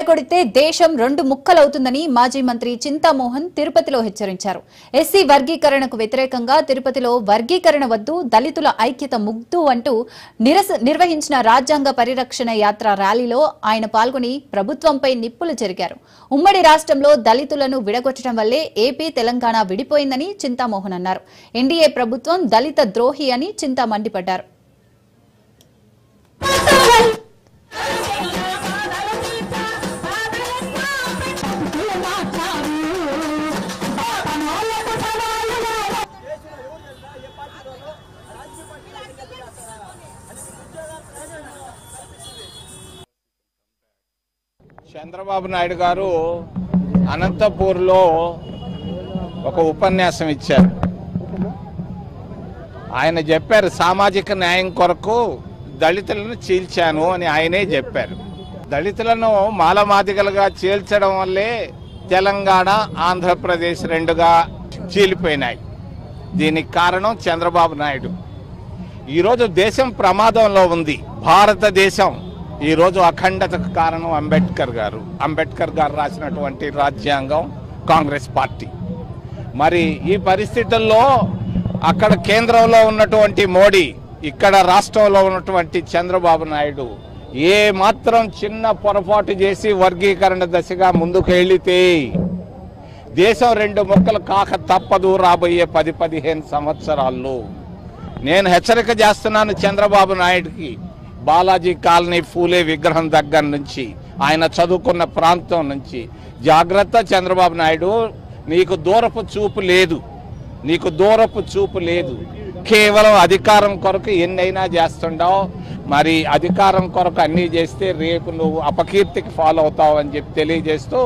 విడగొడితే దేశం రెండు ముక్కలవుతుందని మాజీ మంత్రి చింతామోహన్ తిరుపతిలో హెచ్చరించారు. ఎస్సీ వర్గీకరణకు వ్యతిరేకంగా తిరుపతిలో వర్గీకరణ వద్దు, దళితుల ఐక్యత ముగ్దు అంటూ నిర్వహించిన రాజ్యాంగ పరిరక్షణ యాత్ర ర్యాలీలో ఆయన పాల్గొని ప్రభుత్వంపై నిప్పులు చెరిగారు. ఉమ్మడి రాష్ట్రంలో దళితులను విడగొట్టడం వల్లే ఏపీ, తెలంగాణ విడిపోయిందని చింతామోహన్ అన్నారు. ఎన్డీఏ ప్రభుత్వం దళిత ద్రోహి అని చింతా మండిపడ్డారు. చంద్రబాబు నాయుడు గారు అనంతపూర్లో ఒక ఉపన్యాసం ఇచ్చారు. ఆయన చెప్పారు, సామాజిక న్యాయం కొరకు దళితులను చీల్చాను అని ఆయనే చెప్పారు. దళితులను మాలమాదిగలుగా చీల్చడం వల్లే తెలంగాణ, ఆంధ్రప్రదేశ్ రెండుగా చీలిపోయినాయి. దీనికి కారణం చంద్రబాబు నాయుడు. ఈరోజు దేశం ప్రమాదంలో ఉంది. భారతదేశం ఈరోజు అఖండతకు కారణం అంబేద్కర్ గారు రాసినటువంటి రాజ్యాంగం, కాంగ్రెస్ పార్టీ. మరి ఈ పరిస్థితుల్లో అక్కడ కేంద్రంలో ఉన్నటువంటి మోడీ, ఇక్కడ రాష్ట్రంలో ఉన్నటువంటి చంద్రబాబు నాయుడు ఏ మాత్రం చిన్న పొరపాటు చేసి వర్గీకరణ దశగా ముందుకు వెళితే దేశం రెండు ముక్కలు కాక తప్పదు రాబోయే 10-15 సంవత్సరాల్లో. నేను హెచ్చరిక చేస్తున్నాను చంద్రబాబు నాయుడుకి. బాలాజీ కాలనీ ఫూలే విగ్రహం దగ్గర నుంచి, ఆయన చదువుకున్న ప్రాంతం నుంచి జాగ్రత్త చంద్రబాబు నాయుడు. నీకు దూరపు చూపు లేదు. కేవలం అధికారం కొరకు ఎన్నైనా చేస్తుండవు. మరి అధికారం కొరకు అన్నీ చేస్తే రేపు నువ్వు అపకీర్తికి ఫాలో అవుతావు అని చెప్పి తెలియజేస్తూ